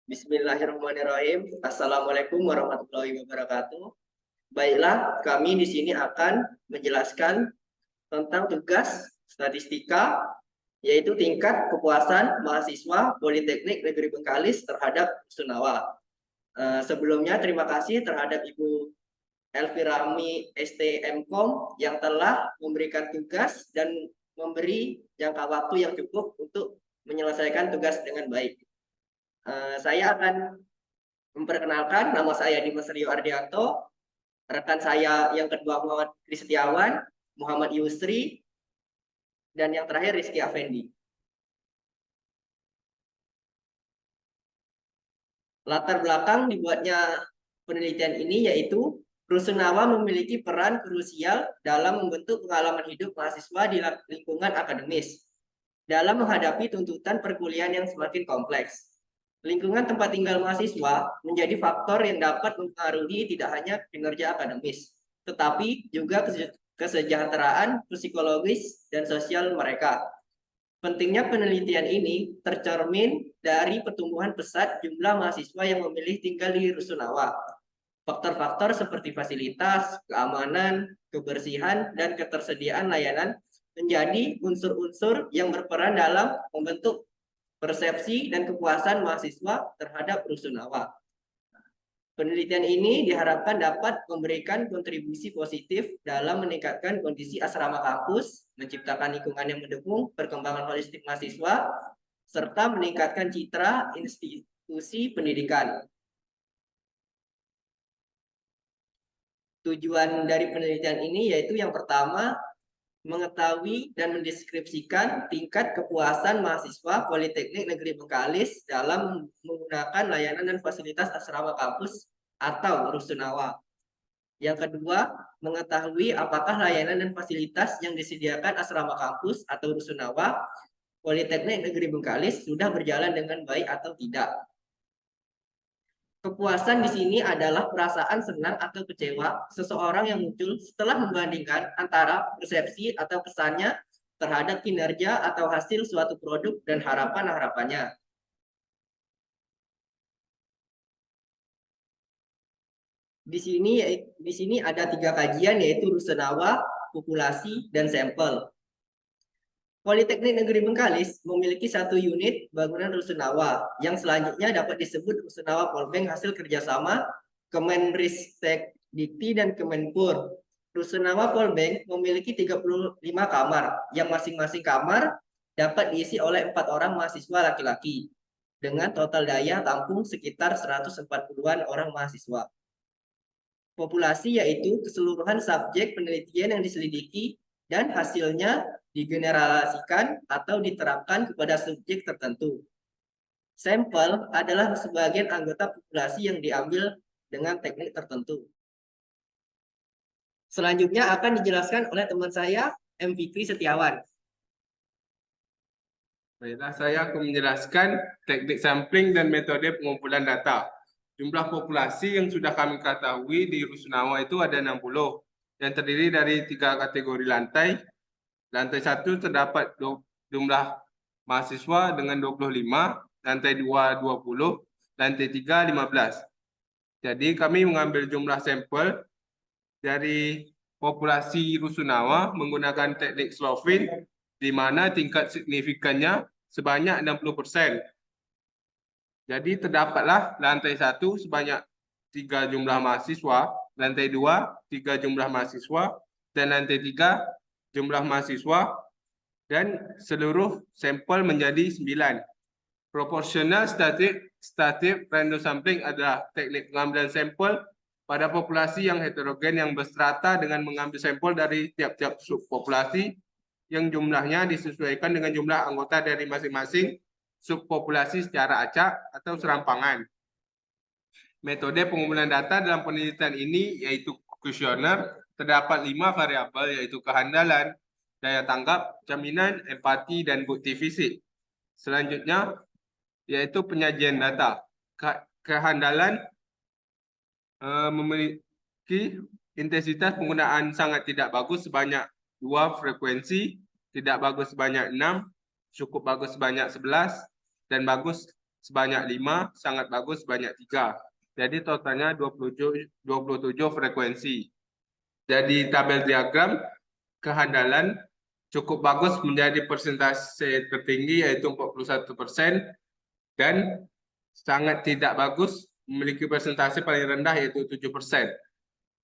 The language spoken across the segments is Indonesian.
Bismillahirrahmanirrahim. Assalamualaikum warahmatullahi wabarakatuh. Baiklah, kami di sini akan menjelaskan tentang tugas statistika, yaitu tingkat kepuasan mahasiswa Politeknik Negeri Bengkalis terhadap Rusunawa. Sebelumnya, terima kasih terhadap Ibu Elvirami STMkom yang telah memberikan tugas dan memberi jangka waktu yang cukup untuk menyelesaikan tugas dengan baik. Saya akan memperkenalkan, nama saya Dimas Rio Ardianto, rekan saya yang kedua Muhammad Kristiawan, Muhammad Yusri, dan yang terakhir Rizky Afendi. Latar belakang dibuatnya penelitian ini yaitu Rusunawa memiliki peran krusial dalam membentuk pengalaman hidup mahasiswa di lingkungan akademis dalam menghadapi tuntutan perkuliahan yang semakin kompleks. Lingkungan tempat tinggal mahasiswa menjadi faktor yang dapat mempengaruhi tidak hanya kinerja akademis, tetapi juga kesejahteraan psikologis dan sosial mereka. Pentingnya penelitian ini tercermin dari pertumbuhan pesat jumlah mahasiswa yang memilih tinggal di Rusunawa. Faktor-faktor seperti fasilitas, keamanan, kebersihan, dan ketersediaan layanan menjadi unsur-unsur yang berperan dalam membentuk persepsi dan kepuasan mahasiswa terhadap Rusunawa. Penelitian ini diharapkan dapat memberikan kontribusi positif dalam meningkatkan kondisi asrama kampus, menciptakan lingkungan yang mendukung perkembangan holistik mahasiswa, serta meningkatkan citra institusi pendidikan. Tujuan dari penelitian ini yaitu yang pertama, mengetahui dan mendeskripsikan tingkat kepuasan mahasiswa Politeknik Negeri Bengkalis dalam menggunakan layanan dan fasilitas asrama kampus atau Rusunawa. Yang kedua, mengetahui apakah layanan dan fasilitas yang disediakan asrama kampus atau Rusunawa Politeknik Negeri Bengkalis sudah berjalan dengan baik atau tidak. Kepuasan di sini adalah perasaan senang atau kecewa seseorang yang muncul setelah membandingkan antara persepsi atau kesannya terhadap kinerja atau hasil suatu produk dan harapan-harapannya. Di sini ada 3 kajian yaitu Rusunawa, populasi, dan sampel. Politeknik Negeri Bengkalis memiliki 1 unit bangunan Rusunawa yang selanjutnya dapat disebut Rusunawa Polbank hasil kerjasama Kemenristek Dikti dan Kemenpur. Rusunawa Polbank memiliki 35 kamar yang masing-masing kamar dapat diisi oleh 4 orang mahasiswa laki-laki dengan total daya tampung sekitar 140-an orang mahasiswa. Populasi yaitu keseluruhan subjek penelitian yang diselidiki dan hasilnya digeneralisasikan atau diterapkan kepada subjek tertentu. Sampel adalah sebagian anggota populasi yang diambil dengan teknik tertentu. Selanjutnya akan dijelaskan oleh teman saya, M. Fikri Setiawan. Baiklah, saya akan menjelaskan teknik sampling dan metode pengumpulan data. Jumlah populasi yang sudah kami ketahui di Rusunawa itu ada 60, yang terdiri dari 3 kategori lantai. Lantai 1 terdapat jumlah mahasiswa dengan 25, lantai 2 20, lantai 3 15. Jadi kami mengambil jumlah sampel dari populasi Rusunawa menggunakan teknik Slovin, di mana tingkat signifikannya sebanyak 60%. Jadi terdapatlah lantai 1 sebanyak 3 jumlah mahasiswa, lantai 2 3 jumlah mahasiswa, dan lantai 3 jumlah mahasiswa, dan seluruh sampel menjadi 9. Proporsional static random sampling adalah teknik pengambilan sampel pada populasi yang heterogen yang berstrata dengan mengambil sampel dari tiap-tiap subpopulasi yang jumlahnya disesuaikan dengan jumlah anggota dari masing-masing subpopulasi secara acak atau serampangan. Metode pengumpulan data dalam penelitian ini yaitu kuesioner. Terdapat 5 variabel yaitu kehandalan, daya tanggap, jaminan, empati, dan bukti fisik. Selanjutnya yaitu penyajian data. Kehandalan memiliki intensitas penggunaan sangat tidak bagus sebanyak 2 frekuensi, tidak bagus sebanyak 6, cukup bagus sebanyak 11, dan bagus sebanyak 5, sangat bagus sebanyak 3. Jadi totalnya 27 frekuensi. Jadi tabel diagram kehandalan cukup bagus menjadi persentase tertinggi yaitu 41% dan sangat tidak bagus memiliki persentase paling rendah yaitu 7%.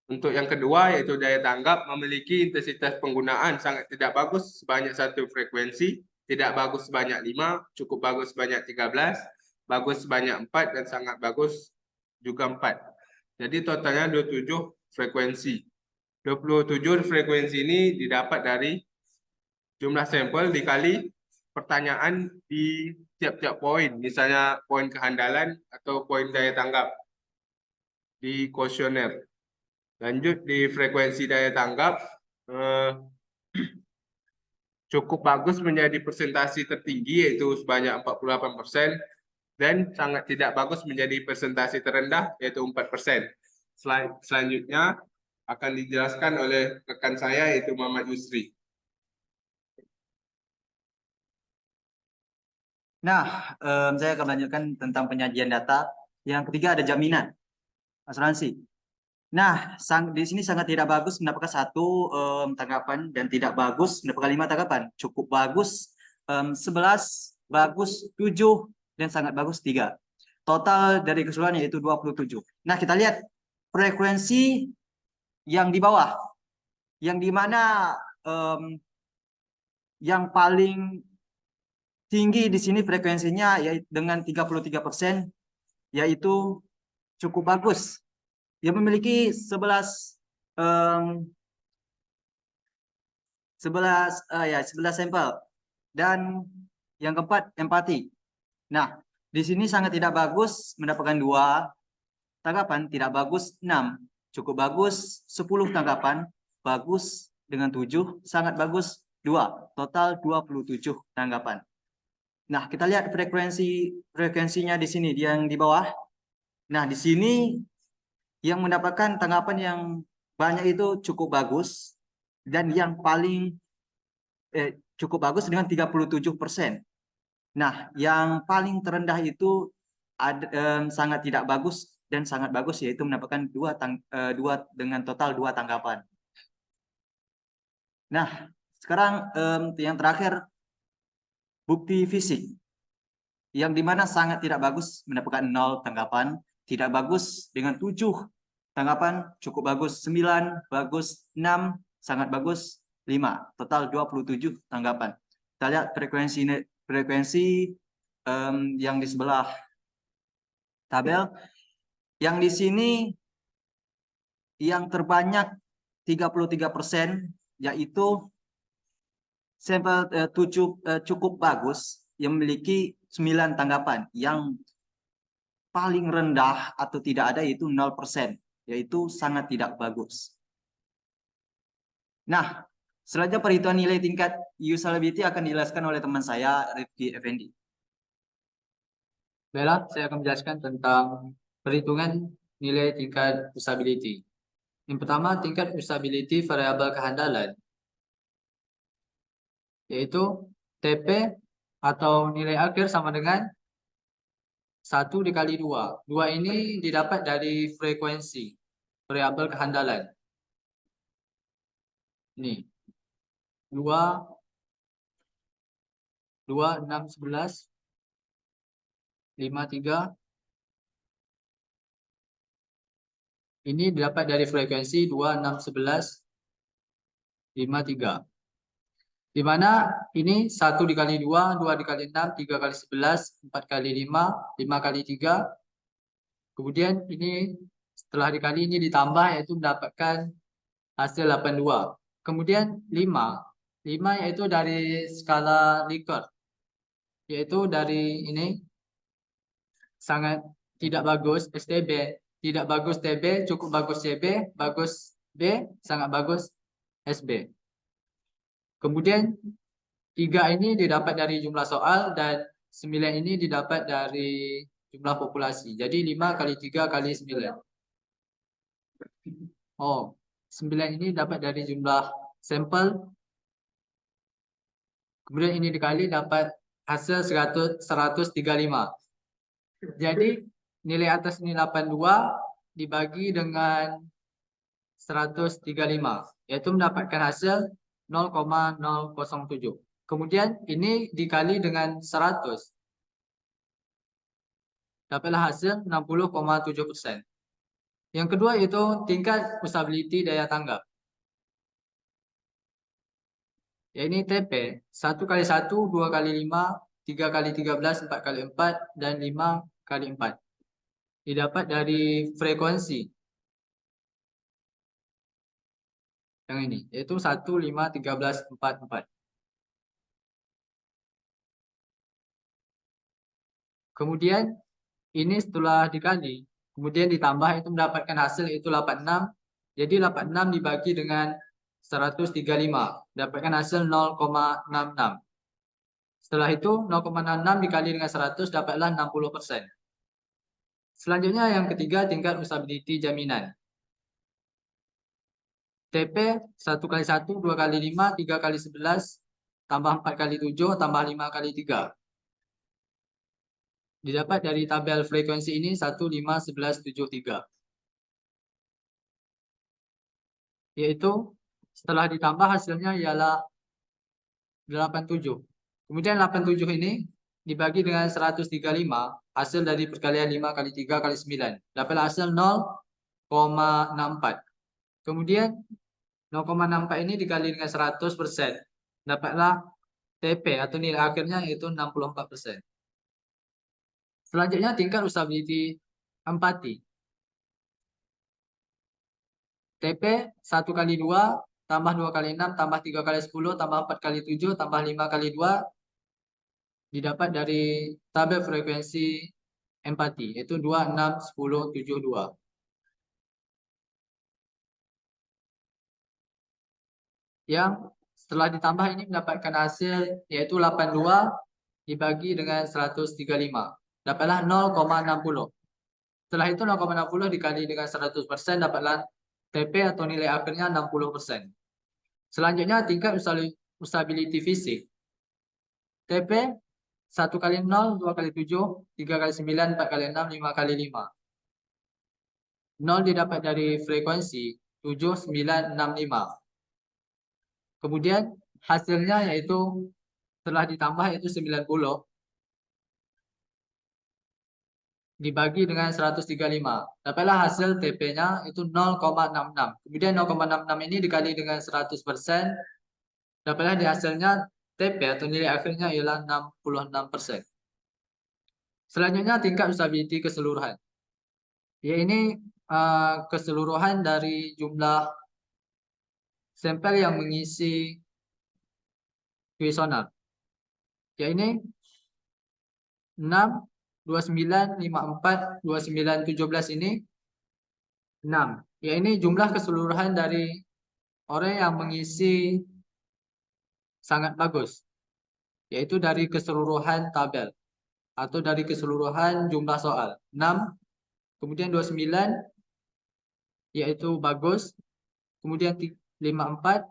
Untuk yang kedua yaitu daya tanggap memiliki intensitas penggunaan sangat tidak bagus sebanyak 1 frekuensi, tidak bagus sebanyak 5, cukup bagus sebanyak 13, bagus sebanyak 4 dan sangat bagus juga 4. Jadi totalnya 27 frekuensi. 27 frekuensi ini didapat dari jumlah sampel dikali pertanyaan di tiap-tiap poin, misalnya poin kehandalan atau poin daya tanggap di kuesioner. Lanjut di frekuensi daya tanggap, cukup bagus menjadi persentase tertinggi yaitu sebanyak 48% dan sangat tidak bagus menjadi persentase terendah yaitu 4%. Selanjutnya akan dijelaskan oleh rekan saya yaitu Muhammad Yusri. Nah, saya akan melanjutkan tentang penyajian data. Yang ketiga ada jaminan asuransi. Nah, di sini sangat tidak bagus mendapatkan 1 tanggapan dan tidak bagus mendapatkan 5 tanggapan. Cukup bagus 11, bagus 7 dan sangat bagus 3. Total dari keseluruhan yaitu 27. Nah, kita lihat frekuensi yang di bawah, yang dimana yang paling tinggi di sini frekuensinya yaitu dengan 33%, yaitu cukup bagus. Dia memiliki 11 sampel. Dan yang keempat empati. Nah, di sini sangat tidak bagus mendapatkan 2 tanggapan, tidak bagus 6, cukup bagus 10 tanggapan, bagus dengan 7, sangat bagus 2, total 27 tanggapan. Nah, kita lihat frekuensinya di sini yang di bawah. Nah, di sini yang mendapatkan tanggapan yang banyak itu cukup bagus dan yang paling cukup bagus dengan 37%. Nah, yang paling terendah itu sangat tidak bagus dan sangat bagus yaitu mendapatkan 2 dengan total 2 tanggapan. Nah, sekarang yang terakhir bukti fisik, yang dimana sangat tidak bagus mendapatkan 0 tanggapan, tidak bagus dengan 7 tanggapan, cukup bagus 9, bagus 6, sangat bagus 5, total 27 tanggapan. Kita lihat frekuensi yang di sebelah tabel, yang di sini yang terbanyak 33% yaitu sampel cukup bagus yang memiliki 9 tanggapan. Yang paling rendah atau tidak ada yaitu 0%, yaitu sangat tidak bagus. Nah, selanjutnya perhitungan nilai tingkat usability akan dijelaskan oleh teman saya, Rifki Effendi. Baiklah, saya akan menjelaskan tentang perhitungan nilai tingkat usability. Yang pertama, tingkat usability variabel kehandalan, yaitu TP atau nilai akhir sama dengan 1 dikali 2. 2 ini didapat dari frekuensi variabel kehandalan. Ini 2, 6, 11, 5, 3. Ini didapat dari frekuensi 2, 6, 11, 5, 3. Di mana ini 1 dikali 2, 2 dikali 6, 3 kali 11, 4 kali 5, 5 kali 3. Kemudian ini setelah dikali ini ditambah yaitu mendapatkan hasil 82. Kemudian 5 yaitu dari skala Likert, yaitu dari ini sangat tidak bagus STB, tidak bagus TB, cukup bagus CB, bagus B, sangat bagus SB. Kemudian 3 ini didapat dari jumlah soal dan 9 ini didapat dari jumlah populasi. Jadi 5 kali 3 kali 9. Oh, 9 ini dapat dari jumlah sampel. Kemudian ini dikali dapat hasil 135. Jadi nilai atas ini 82 dibagi dengan 135, yaitu mendapatkan hasil 0,007. Kemudian ini dikali dengan 100, dapatlah hasil 60,7%. Yang kedua yaitu tingkat usability daya tanggap. Ya ini TP, 1 kali 1, 2 kali 5, 3 kali 13, 4 kali 4, dan 5 kali 4. Didapat dari frekuensi yang ini, yaitu 1, 5, 13, 4, 4. Kemudian ini setelah dikali, kemudian ditambah itu mendapatkan hasil itu 86. Jadi 86 dibagi dengan 135, dapatkan hasil 0,66. Setelah itu 0,66 dikali dengan 100 dapatlah 60%. Selanjutnya yang ketiga tingkat usability jaminan. TP 1 kali 1, 2 kali 5, 3 kali 11, tambah 4 kali 7, tambah 5 kali 3. Didapat dari tabel frekuensi ini 1, 5, 11, 7, 3. Yaitu setelah ditambah hasilnya ialah 87. Kemudian 87 ini dibagi dengan 135, hasil dari perkalian 5 kali 3 kali 9. Dapatlah hasil 0,64. Kemudian 0,64 ini dikali dengan 100%. Dapatlah TP atau nilai akhirnya yaitu 64%. Selanjutnya tingkat usability empati. TP 1 kali 2 tambah 2 kali 6 tambah 3 kali 10 tambah 4 kali 7 tambah 5 kali 2 didapat dari tabel frekuensi empati yaitu 2, 6, 10, 7, 2. Yang setelah ditambah ini mendapatkan hasil yaitu 82 dibagi dengan 135. Dapatlah 0,60. Setelah itu 0,60 dikali dengan 100% dapatlah TP atau nilai akhirnya 60%. Selanjutnya tingkat usability fisik. TP 1 kali 0, 2 kali 7, 3 kali 9, 4 kali 6, 5 kali 5. 0 didapat dari frekuensi 7965. Kemudian hasilnya yaitu setelah ditambah yaitu 90 dibagi dengan 135. Dapatlah hasil TP-nya itu 0,66. Kemudian 0,66 ini dikali dengan 100%, dapatlah di hasilnya TP atau nilai akhirnya ialah 66%. Selanjutnya tingkat usability keseluruhan. Ya ini keseluruhan dari jumlah sampel yang mengisi kuesioner. Ya ini 6, 29, 54, 29, 17 ini 6. Ya ini jumlah keseluruhan dari orang yang mengisi sangat bagus. Yaitu dari keseluruhan tabel. Atau dari keseluruhan jumlah soal. 6, kemudian 29, yaitu bagus. Kemudian 54,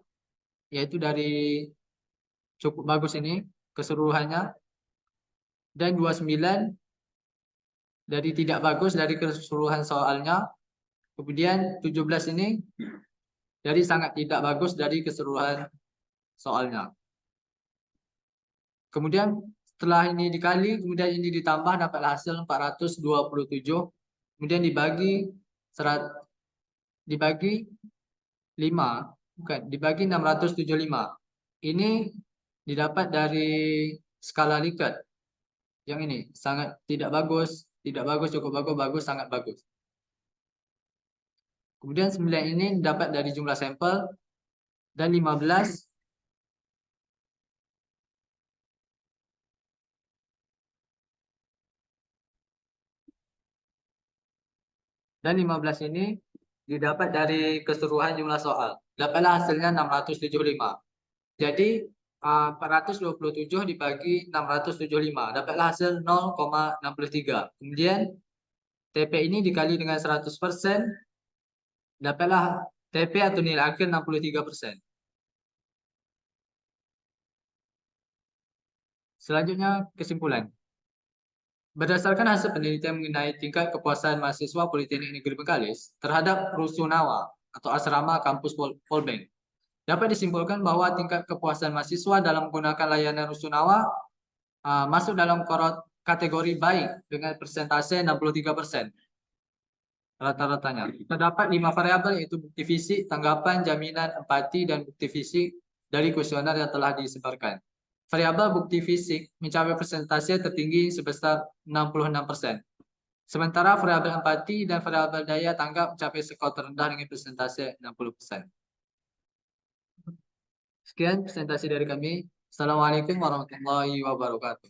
yaitu dari cukup bagus ini keseluruhannya. Dan 29 dari tidak bagus dari keseluruhan soalnya. Kemudian 17 ini dari sangat tidak bagus dari keseluruhan soalnya. Kemudian setelah ini dikali, kemudian ini ditambah dapat hasil 427. Kemudian dibagi 5, bukan, dibagi 675. Ini didapat dari skala Likert. Yang ini sangat tidak bagus, cukup bagus, bagus, sangat bagus. Kemudian 9 ini dapat dari jumlah sampel dan 15 ini didapat dari keseluruhan jumlah soal. Dapatlah hasilnya 675. Jadi 427 dibagi 675 dapatlah hasil 0,63. Kemudian TP ini dikali dengan 100%, dapatlah TP atau nilai akhir 63%. Selanjutnya kesimpulan. Berdasarkan hasil penelitian mengenai tingkat kepuasan mahasiswa Politeknik Negeri Bengkalis terhadap Rusunawa atau asrama kampus Polbank, dapat disimpulkan bahwa tingkat kepuasan mahasiswa dalam menggunakan layanan Rusunawa masuk dalam kategori baik dengan persentase 63%. Rata-ratanya. Terdapat 5 variabel yaitu bukti fisik, tanggapan, jaminan, empati, dan bukti fisik dari kuesioner yang telah disebarkan. Variabel bukti fisik mencapai persentase tertinggi sebesar 66%. Sementara variabel empati dan variabel daya tanggap mencapai skor terendah dengan persentase 60%. Sekian presentasi dari kami. Assalamualaikum warahmatullahi wabarakatuh.